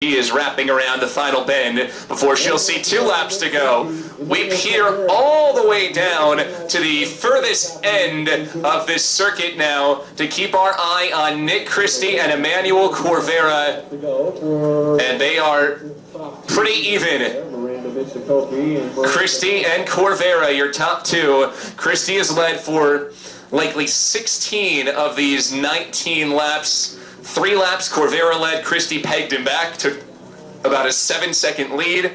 She is wrapping around the final bend before she'll see 2 laps to go. We peer all the way down to the furthest end of this circuit now to keep our eye on Nick Christie and Emmanuel Corvera. And they are pretty even. Christie and Corvera, your top 2. Christie has led for likely 16 of these 19 laps. 3 laps Corvera led, Christie pegged him back, took about a 7-second lead,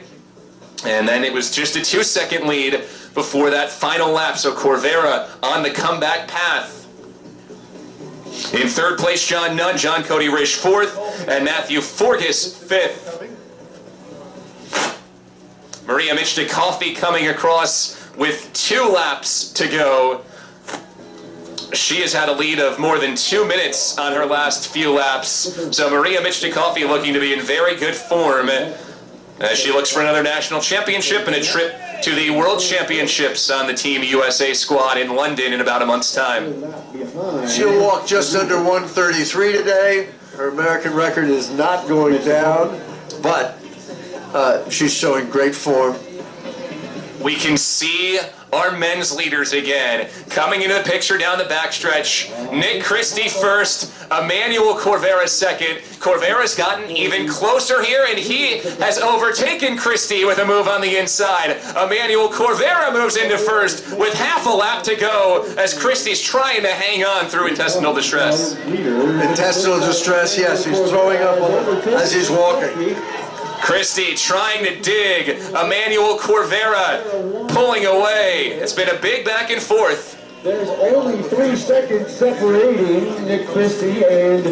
and then it was just a 2-second lead before that final lap, so Corvera on the comeback path. In 3rd place, John Nunn, John Cody Risch 4th, and Matthew Forgas 5th. Maria Michnikoffi coming across with 2 laps to go. She has had a lead of more than 2 minutes on her last few laps. So Maria Michnikoffi looking to be in very good form as she looks for another national championship and a trip to the World Championships on the Team USA squad in London in about a month's time. She'll walk just under 133 today. Her American record is not going down, but she's showing great form. We can see our men's leaders again. Coming into the picture down the backstretch, Nick Christie first, Emmanuel Corvera second. Corvera's gotten even closer here, and he has overtaken Christie with a move on the inside. Emmanuel Corvera moves into first with half a lap to go as Christie's trying to hang on through intestinal distress. Intestinal distress, yes, he's throwing up as he's walking. Christie trying to dig, Emmanuel Corvera pulling away. It's been a big back and forth. There's only 3 seconds separating Nick Christie and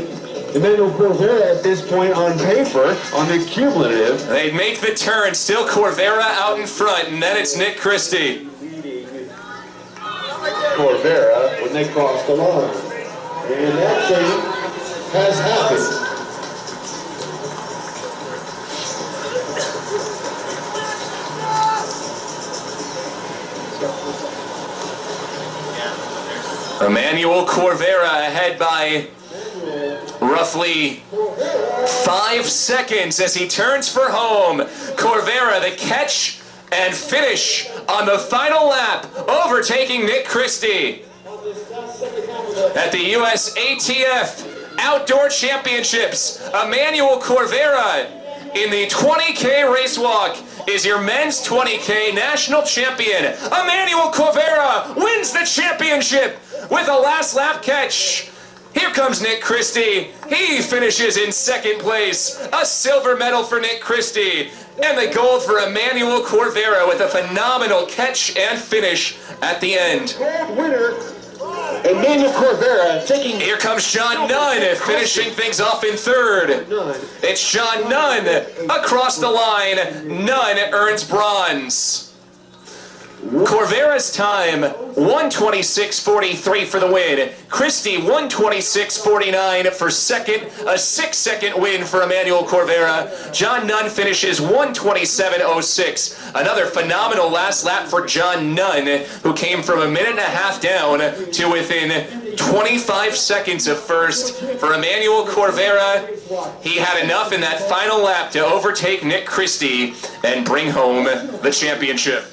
Emmanuel Corvera at this point on paper, on the cumulative. They make the turn, still Corvera out in front, and then it's Nick Christie. Corvera when they cross the line. And that thing has happened. Emmanuel Corvera ahead by roughly 5 seconds as he turns for home. Corvera, the catch and finish on the final lap, overtaking Nick Christie. At the USATF Outdoor Championships, Emmanuel Corvera in the 20K race walk is your men's 20K national champion. Emmanuel Corvera wins the championship with a last lap catch. Here comes Nick Christie. He finishes in 2nd place. A silver medal for Nick Christie. And the gold for Emmanuel Corvera with a phenomenal catch and finish at the end. Winner, Emmanuel Corvera taking... Here comes John Nunn finishing things off in 3rd. It's John Nunn across the line. Nunn earns bronze. Corvera's time, 1:26.43 for the win. Christie, 1:26.49 for second. A 6-second win for Emmanuel Corvera. John Nunn finishes 1:27.06. Another phenomenal last lap for John Nunn, who came from a minute and a half down to within 25 seconds of first. For Emmanuel Corvera, he had enough in that final lap to overtake Nick Christie and bring home the championship.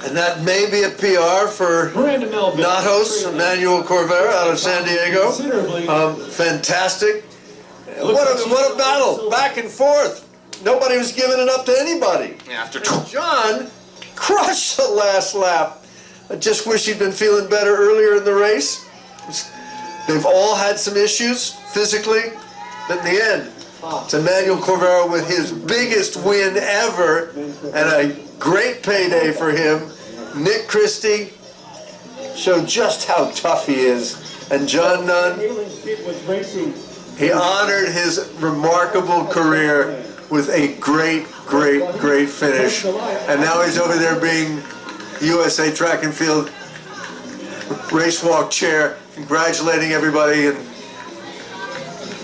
And that may be a PR for Natos, Emmanuel Corvera out of San Diego. Fantastic. What a battle, back and forth. Nobody was giving it up to anybody. After John crushed the last lap. I just wish he'd been feeling better earlier in the race. They've all had some issues physically, but in the end, it's Emmanuel Corvera with his biggest win ever and a great payday for him. Nick Christie showed just how tough he is. And John Nunn, he honored his remarkable career with a great finish. And now he's over there being USA Track and Field race walk chair, congratulating everybody and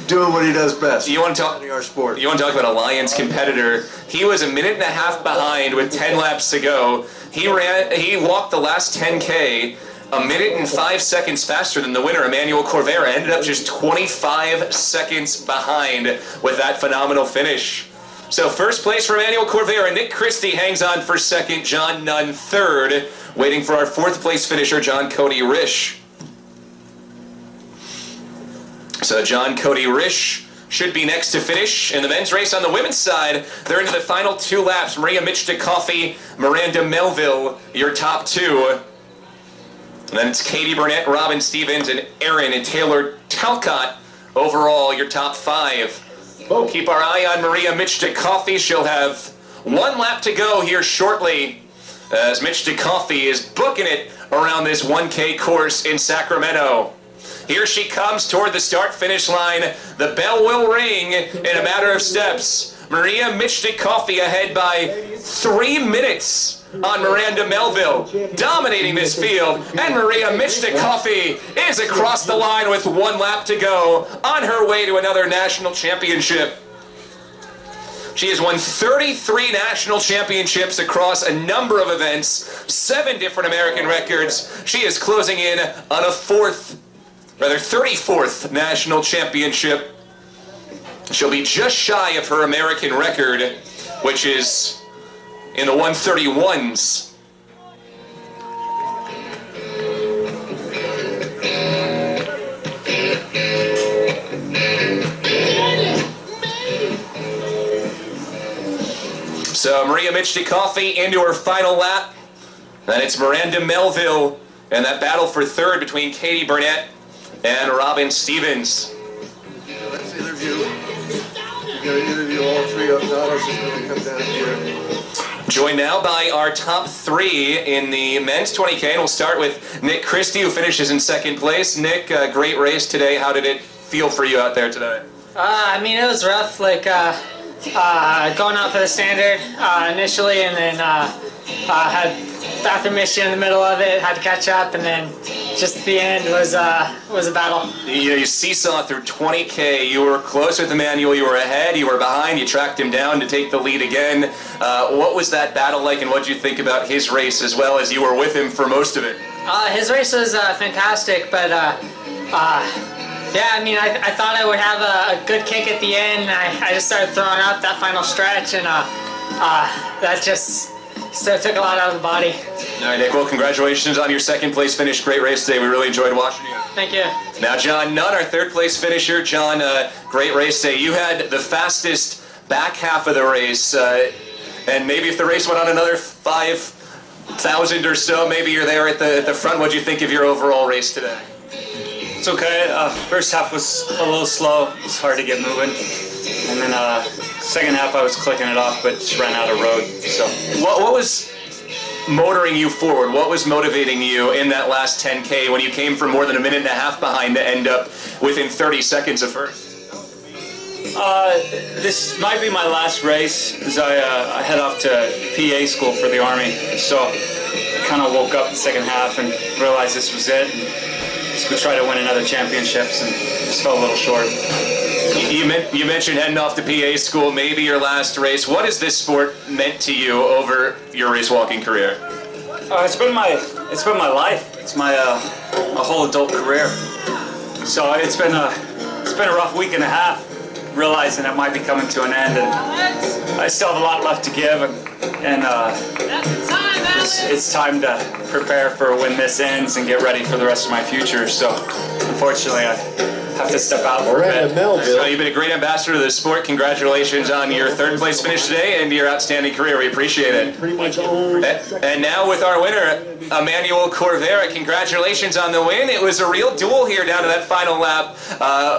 doing what he does best. You want to talk our sport. You want to talk about a Lions competitor? He was a minute and a half behind with 10 laps to go. He walked the last 10K a minute and 5 seconds faster than the winner, Emmanuel Corvera. Ended up just 25 seconds behind with that phenomenal finish. So first place for Emmanuel Corvera. Nick Christie hangs on for second. John Nunn third. Waiting for our fourth place finisher, John Cody Risch. So John Cody Risch should be next to finish in the men's race. On the women's side, they're into the final 2 laps. Maria Michta-Coffey, Miranda Melville, your top 2. And then it's Katie Burnett, Robin Stevens, and Erin and Taylor Talcott. Overall, your top 5. Keep our eye on Maria Michta-Coffey. She'll have 1 lap to go here shortly, as Michta-Coffey is booking it around this 1K course in Sacramento. Here she comes toward the start-finish line. The bell will ring in a matter of steps. Maria Michta-Coffey ahead by 3 minutes on Miranda Melville, dominating this field. And Maria Michta-Coffey is across the line with 1 lap to go, on her way to another national championship. She has won 33 national championships across a number of events, 7 different American records. She is closing in on a 34th national championship. She'll be just shy of her American record, which is in the 131s. So Maria Michta-Coffey into her final lap. Then it's Miranda Melville, and that battle for third between Katie Burnett and Robin Stevens. Let's interview. We're going to interview all 3 of them. Nados is going to come down here. Joined now by our top 3 in the men's 20K, and we'll start with Nick Christie, who finishes in second place. Nick, great race today. How did it feel for you out there today? I mean, it was rough, like going out for the standard initially, and then had bathroom issue in the middle of it, had to catch up, and then just the end was a battle. You seesaw through 20K. You were close with Emmanuel. You were ahead. You were behind. You tracked him down to take the lead again. What was that battle like, and what did you think about his race as well as you were with him for most of it? His race was fantastic, but yeah, I mean, I thought I would have a good kick at the end. I just started throwing up that final stretch, and that just took a lot out of the body. All right, Nick, well, congratulations on your second place finish. Great race today. We really enjoyed watching you. Thank you. Now, John Nunn, our third place finisher. John, great race today. You had the fastest back half of the race, and maybe if the race went on another 5,000 or so, maybe you're there at the front. What do you think of your overall race today? It's okay. First half was a little slow. It was hard to get moving. And then second half I was clicking it off, but just ran out of road. So What was motoring you forward? What was motivating you in that last 10K when you came from more than a minute and a half behind to end up within 30 seconds of first? this might be my last race as I head off to PA school for the Army. So I kind of woke up the second half and realized this was it. And just go try to win another championships, and just fell a little short. You mentioned heading off to PA school, maybe your last race. What has this sport meant to you over your race walking career? It's been my life. It's my whole adult career. So it's been a rough week and a half, realizing it might be coming to an end, and I still have a lot left to give, and it's time to prepare for when this ends and get ready for the rest of my future. So unfortunately I have to step out for a bit. So you've been a great ambassador to the sport. Congratulations on your third place finish today and your outstanding career. We appreciate it. Pretty much owned. And now with our winner, Emmanuel Corvera, congratulations on the win. It was a real duel here down to that final lap.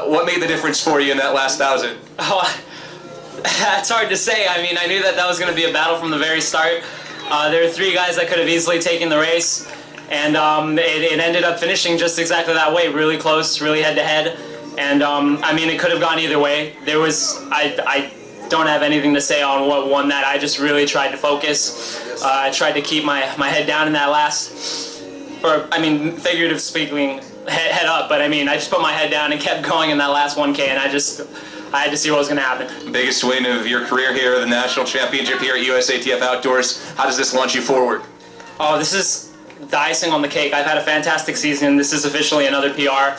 What made the difference for you in that last 1,000? Oh, that's hard to say. I mean, I knew that was going to be a battle from the very start. There were 3 guys that could have easily taken the race, and it ended up finishing just exactly that way, really close, really head-to-head. And I mean, it could have gone either way. I don't have anything to say on what won that. I just really tried to focus. I tried to keep my head down in that last, or I mean, figurative speaking, head up, but I mean, I just put my head down and kept going in that last 1K, and I had to see what was going to happen. Biggest win of your career here, the national championship here at USATF Outdoors. How does this launch you forward? Oh, this is the icing on the cake. I've had a fantastic season. This is officially another PR.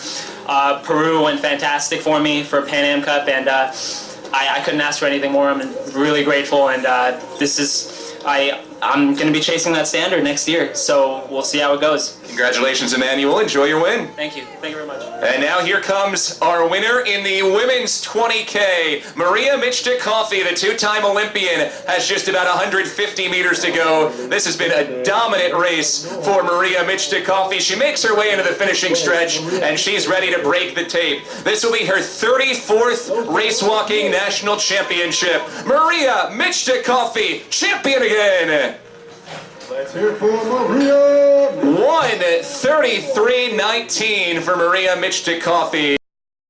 Peru went fantastic for me for Pan Am Cup, and I couldn't ask for anything more. I'm really grateful, and I'm going to be chasing that standard next year, so we'll see how it goes. Congratulations, Emmanuel. Enjoy your win. Thank you. Thank you very much. And now here comes our winner in the women's 20K. Maria Michta-Coffey, the two-time Olympian, has just about 150 meters to go. This has been a dominant race for Maria Michta-Coffey. She makes her way into the finishing stretch, and she's ready to break the tape. This will be her 34th race walking national championship. Maria Michta-Coffey, champion again. Let's hear it for Maria. 1:33.19 for Maria Michta-Coffey.